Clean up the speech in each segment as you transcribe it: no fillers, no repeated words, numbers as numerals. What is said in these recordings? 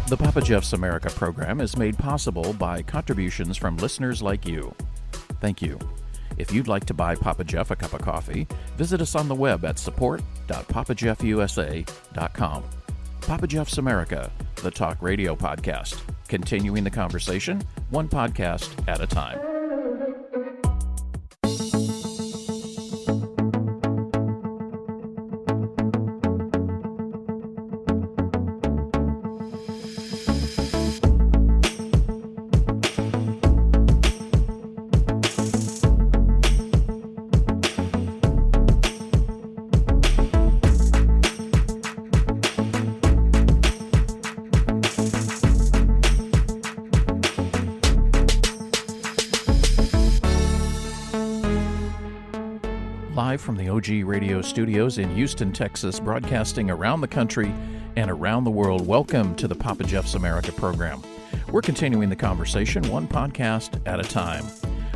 The Papa Geoff's America program is made possible by contributions from listeners like you. Thank you. If you'd like to buy Papa Geoff a cup of coffee, visit us on the web at support.papageoffusa.com. Papa Geoff's America, the talk radio podcast, continuing the conversation, one podcast at a time. Live from the OG Radio Studios in Houston, Texas, broadcasting around the country and around the world, welcome to the Papa Geoff's America program. We're continuing the conversation one podcast at a time.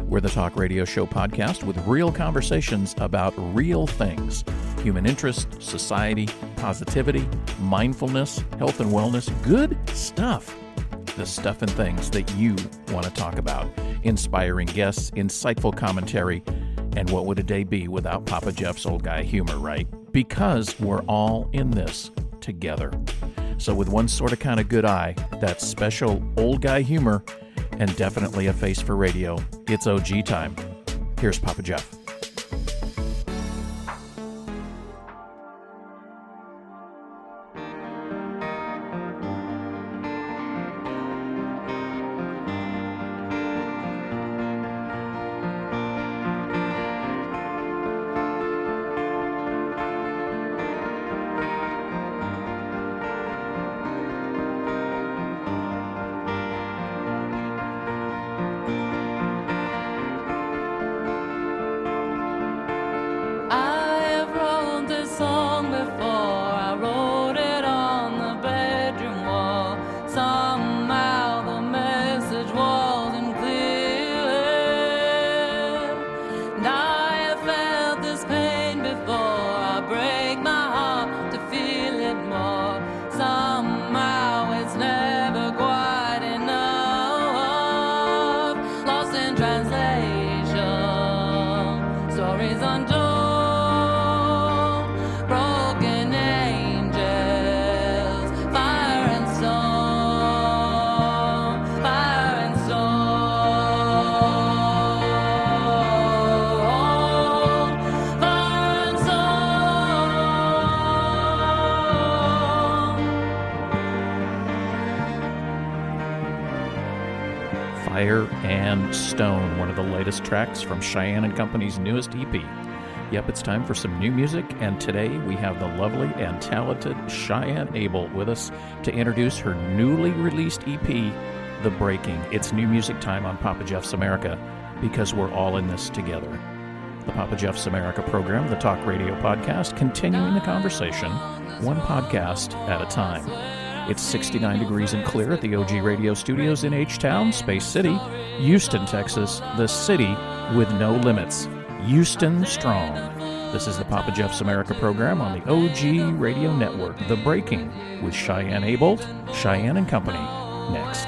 We're the talk radio show podcast with real conversations about real things: human interest, society, positivity, mindfulness, health and wellness, good stuff. The stuff and things that you want to talk about. Inspiring guests, insightful commentary, and what would a day be without Papa Geoff's old guy humor, right? Because we're all in this together. So with one sort of kind of good eye, that special old guy humor, and definitely a face for radio, it's OG time. Here's Papa Geoff. Fire and Stone, one of the latest tracks from Cheyanne and Company's newest EP. Yep, it's time for some new music, and today we have the lovely and talented Cheyanne ABOLT with us to introduce her newly released EP, The Breaking. It's new music time on Papa Geoff's America, because we're all in this together. The Papa Geoff's America program, the talk radio podcast, continuing the conversation, one podcast at a time. It's 69 degrees and clear at the OG Radio Studios in H-Town, Space City, Houston, Texas, the city with no limits. Houston strong. This is the Papa Geoff's America program on the OG Radio Network. The Breaking with Cheyanne ABOLT, Cheyanne and Company. Next.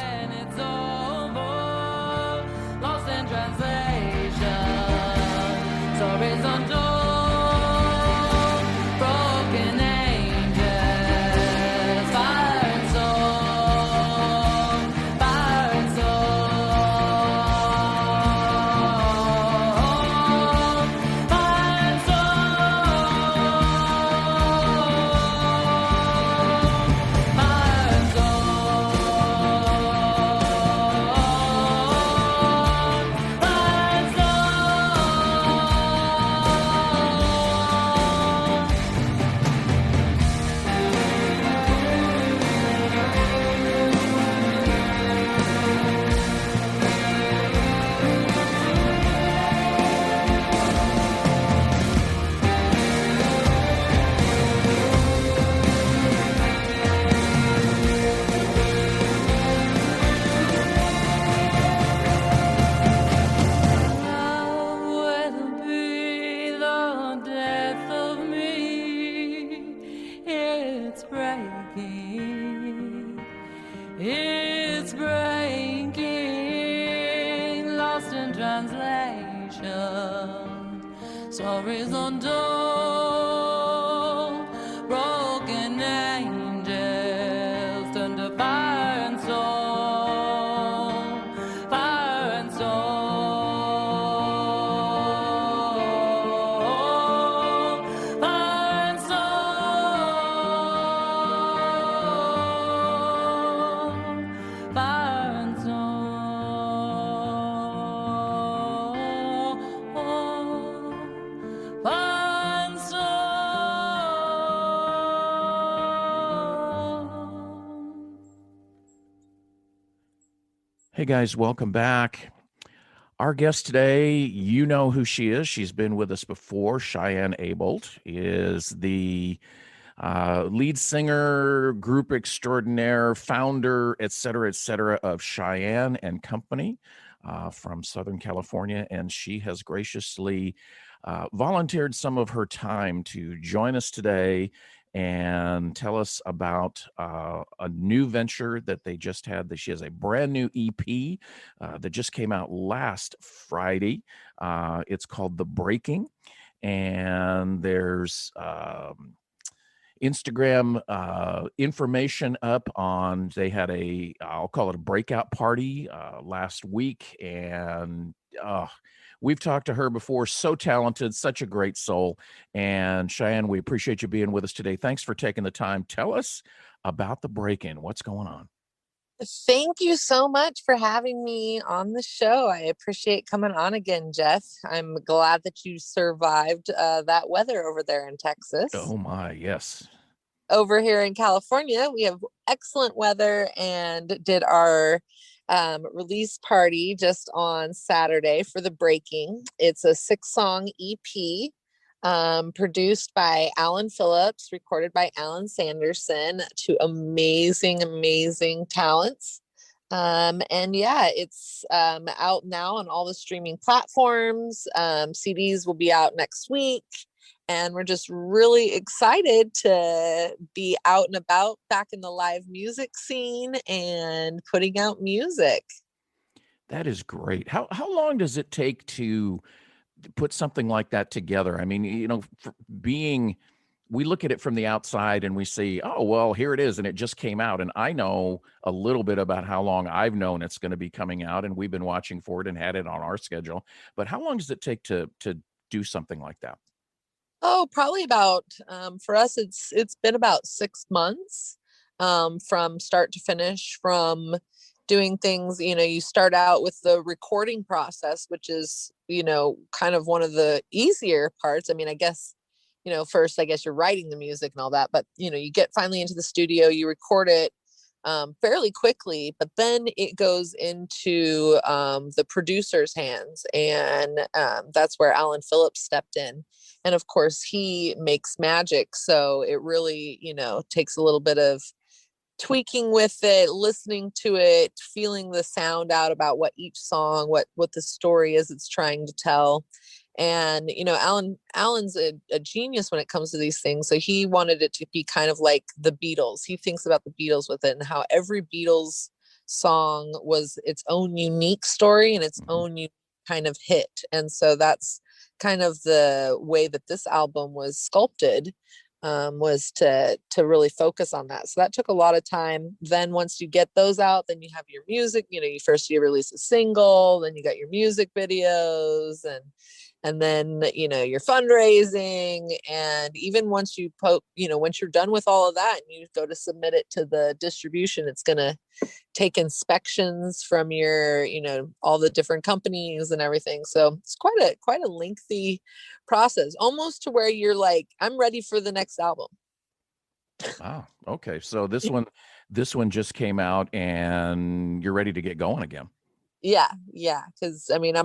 stories untold. Broken angels turn to fire and soul, fire and soul, fire and soul, fire and soul. Hey guys, welcome back. Our guest today, you know who she is. She's been with us before. Cheyanne ABOLT is the lead singer, group extraordinaire, founder, et cetera, of Cheyanne and Company from Southern California. And she has graciously volunteered some of her time to join us today and tell us about a new venture that they just had. She has a brand new EP that just came out last Friday. It's called The Breaking, and there's Instagram information up on. They had I'll call it a breakout party last week, and we've talked to her before. So talented, such a great soul. And Cheyanne, we appreciate you being with us today. Thanks for taking the time. Tell us about The Break-In. What's going on? Thank you so much for having me on the show. I appreciate coming on again, Geoff. I'm glad that you survived that weather over there in Texas. Oh my, yes. Over here in California, we have excellent weather and did our release party just on Saturday for The Breaking. It's a 6-song EP. Produced by PHILLIPS, recorded by ALLAN Sanderson, to amazing talents. And yeah, it's out now on all the streaming platforms. CDs will be out next week. And we're just really excited to be out and about back in the live music scene and putting out music. That is great. How long does it take to put something like that together? I mean, you know, we look at it from the outside and we see, oh, well, here it is, and it just came out. And I know a little bit about how long I've known it's going to be coming out, and we've been watching for it and had it on our schedule. But how long does it take to do something like that? Oh, probably about, for us, it's been about 6 months from start to finish, from doing things. You know, you start out with the recording process, which is, you know, kind of one of the easier parts. I mean, I guess, you know, first, I guess you're writing the music and all that, but, you know, you get finally into the studio, you record it fairly quickly, but then it goes into the producer's hands. And that's where Alan Phillips stepped in. And of course, he makes magic. So it really, you know, takes a little bit of tweaking with it, listening to it, feeling the sound out about what each song, what the story is it's trying to tell. And, you know, Alan's a genius when it comes to these things. So he wanted it to be kind of like the Beatles. He thinks about the Beatles with it, and how every Beatles song was its own unique story and its own unique kind of hit. And so that's kind of the way that this album was sculpted, was to really focus on that. So that took a lot of time. Then once you get those out, then you have your music. You know, you release a single, then you got your music videos, and then, you know, your fundraising. And even once once you're done with all of that and you go to submit it to the distribution, it's going to take inspections from your, you know, all the different companies and everything. So it's quite a lengthy process, almost to where you're like, I'm ready for the next album. Wow. Okay. So this one just came out and you're ready to get going again. Yeah. Because I mean,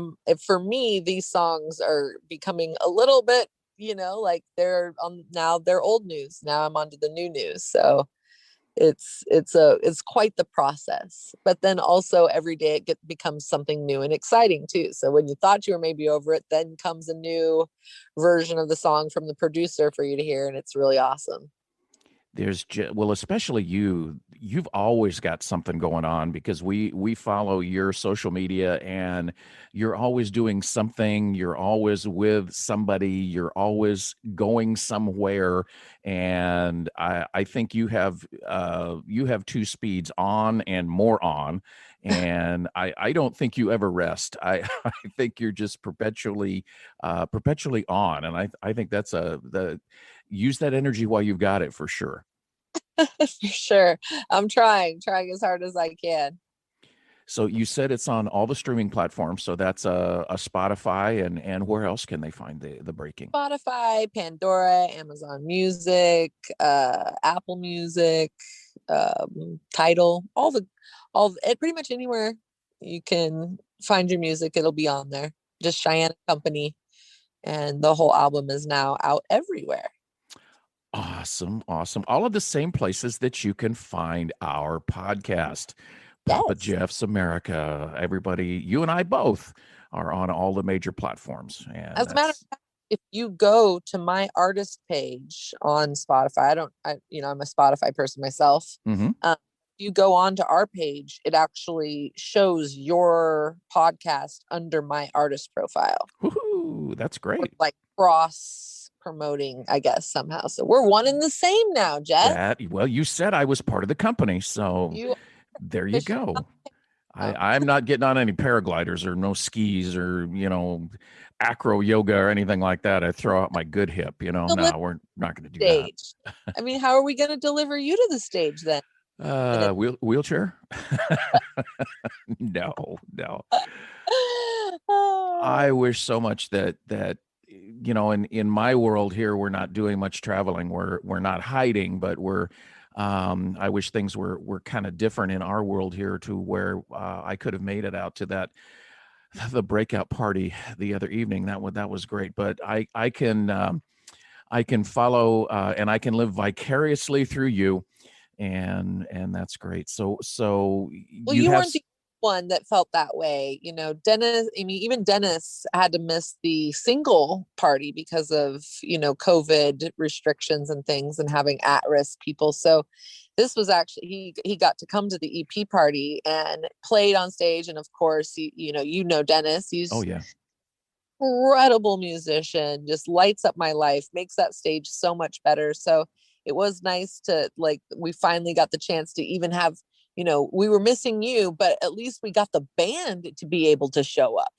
for me, these songs are becoming a little bit, you know, like they're old news. Now I'm onto the new news. So it's quite the process. But then also every day it becomes something new and exciting too. So when you thought you were maybe over it, then comes a new version of the song from the producer for you to hear, and it's really awesome. Especially you you've always got something going on, because we follow your social media, and you're always doing something. You're always with somebody. You're always going somewhere, and I think you have two speeds, on and more on. And I don't think you ever rest. I think you're just perpetually on, and I think that's the use that energy while you've got it, for sure. For sure. I'm trying as hard as I can. So you said it's on all the streaming platforms. So that's a Spotify, and where else can they find the breaking? Spotify, Pandora, Amazon Music, Apple Music, Tidal, pretty much anywhere you can find your music, it'll be on there. Just Cheyanne and Company, and the whole album is now out everywhere. Awesome, awesome. All of the same places that you can find our podcast, Papa Yes. Jeff's America. Everybody, you and I both are on all the major platforms, and As a matter of fact, if you go to my artist page on Spotify, I'm a Spotify person myself. Mhm. If you go on to our page, it actually shows your podcast under my artist profile. Woohoo, that's great. Like cross promoting, I guess, somehow. So we're one and the same now, Jeff. Well, you said I was part of the company, so You there you officially go. now. I'm not getting on any paragliders, or no skis, or acro yoga or anything like that. I throw out my good hip. No, we're not going to do that. Stage. I mean, how are we going to deliver you to the stage then? Wheelchair? No. I wish so much that in my world here, we're not doing much traveling. We're not hiding, but I wish things were kind of different in our world here, to where I could have made it out to the breakout party the other evening. That was great. But I can follow, and I can live vicariously through you, and that's great. So Well, you you have weren't the one that felt that way. Dennis, I mean, even Dennis had to miss the single party because of, COVID restrictions and things, and having at-risk people. So this was actually, he got to come to the EP party and played on stage. And of course, Dennis, he's oh yeah. incredible musician, just lights up my life, makes that stage so much better. So it was nice to, like, we finally got the chance to even have, we were missing you, but at least we got the band to be able to show up,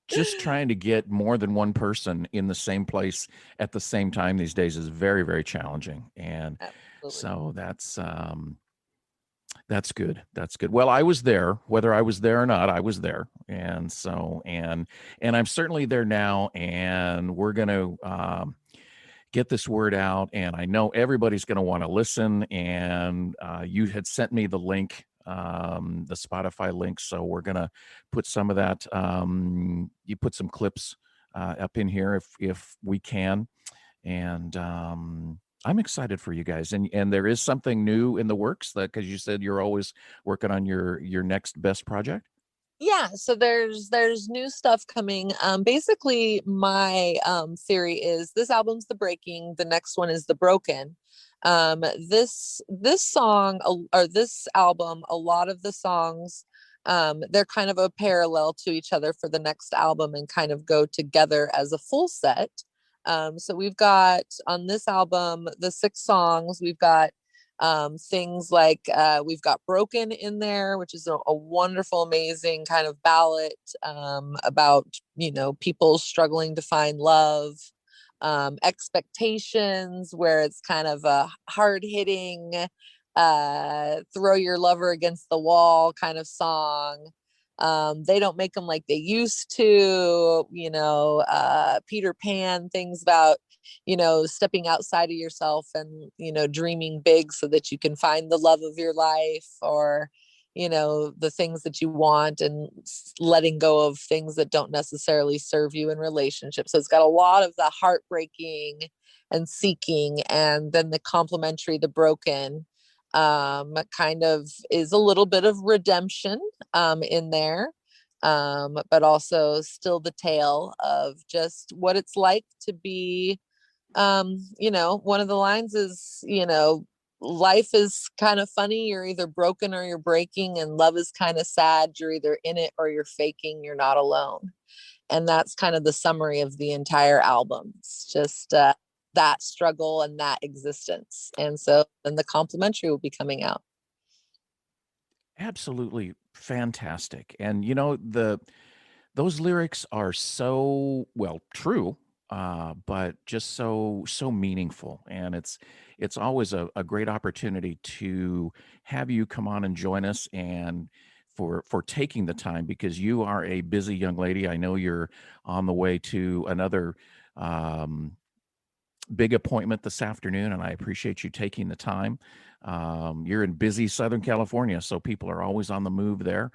Just trying to get more than one person in the same place at the same time these days is very, very challenging. And Absolutely. so that's good. That's good. Well, I was there, whether I was there or not, I was there. And so, and I'm certainly there now, and we're going to, get this word out, and I know everybody's going to want to listen. And you had sent me the link, the Spotify link, so we're going to put some of that. You put some clips up in here if we can, and I'm excited for you guys. And there is something new in the works, that because you said you're always working on your next best project. Yeah, so there's new stuff coming. Basically my theory is this album's the breaking, the next one is the broken. This song, or this album, a lot of the songs, they're kind of a parallel to each other for the next album, and kind of go together as a full set. So we've got on this album, the 6 songs, we've got things like we've got Broken in there, which is a wonderful, amazing kind of ballad about people struggling to find love. Expectations, where it's kind of a hard-hitting throw your lover against the wall kind of song. They don't make them like they used to, Peter Pan, things about stepping outside of yourself and dreaming big so that you can find the love of your life, or the things that you want, and letting go of things that don't necessarily serve you in relationships. So it's got a lot of the heartbreaking and seeking, and then the complementary, the broken, kind of is a little bit of redemption in there, but also still the tale of just what it's like to be, one of the lines is, life is kind of funny. You're either broken or you're breaking, and love is kind of sad. You're either in it or you're faking. You're not alone. And that's kind of the summary of the entire album. It's just that struggle and that existence. And so then the complimentary will be coming out. Absolutely fantastic. And those lyrics are so true, but just so meaningful. And it's always a great opportunity to have you come on and join us, and for taking the time, because you are a busy young lady. I know you're on the way to another big appointment this afternoon, and I appreciate you taking the time. You're in busy Southern California, so people are always on the move there.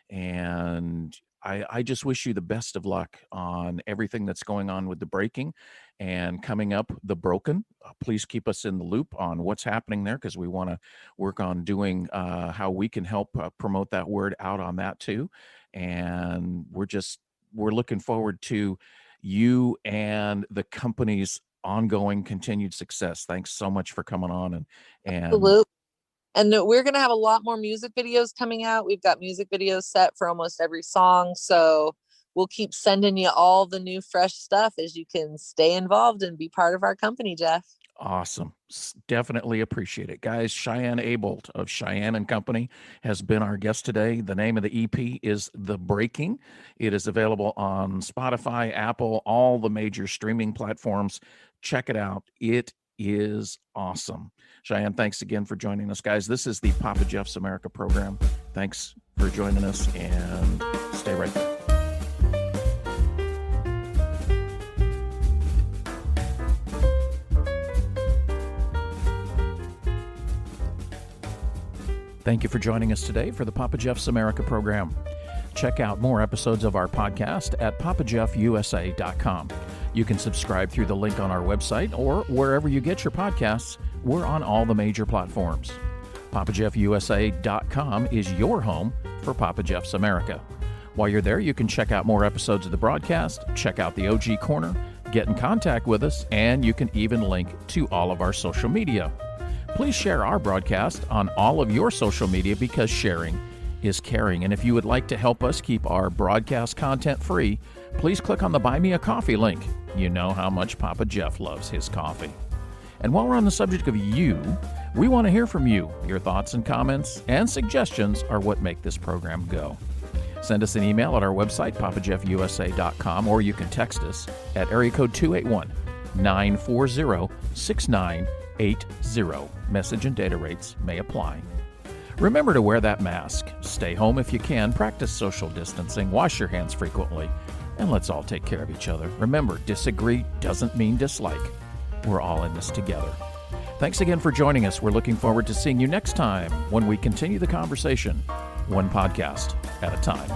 And I just wish you the best of luck on everything that's going on with the breaking and coming up the broken. Please keep us in the loop on what's happening there, because we want to work on doing how we can help promote that word out on that too. And we're looking forward to you and the company's ongoing continued success. Thanks so much for coming on. And Absolutely. And we're going to have a lot more music videos coming out. We've got music videos set for almost every song. So we'll keep sending you all the new fresh stuff as you can stay involved and be part of our company, Geoff. Awesome. Definitely appreciate it. Guys, Cheyanne ABOLT of Cheyanne and Company has been our guest today. The name of the EP is The Breaking. It is available on Spotify, Apple, all the major streaming platforms. Check it out. It is awesome. Cheyanne, thanks again for joining us, guys. This is the Papa Jeff's America program. Thanks for joining us, and stay right there. Thank you for joining us today for the Papa Jeff's America program. Check out more episodes of our podcast at papajeffusa.com. You can subscribe through the link on our website or wherever you get your podcasts. We're on all the major platforms. papajeffusa.com is your home for Papa Jeff's America. While you're there, you can check out more episodes of the broadcast, check out the OG Corner, get in contact with us, and you can even link to all of our social media. Please share our broadcast on all of your social media, because sharing is caring. And if you would like to help us keep our broadcast content free, please click on the Buy Me a Coffee link. You know how much Papa Jeff loves his coffee. And while we're on the subject of you, we want to hear from you. Your thoughts and comments and suggestions are what make this program go. Send us an email at our website, papajeffusa.com, or you can text us at area code 281-940-6980. Message and data rates may apply. Remember to wear that mask. Stay home if you can. Practice social distancing. Wash your hands frequently. And let's all take care of each other. Remember, disagree doesn't mean dislike. We're all in this together. Thanks again for joining us. We're looking forward to seeing you next time when we continue the conversation, one podcast at a time.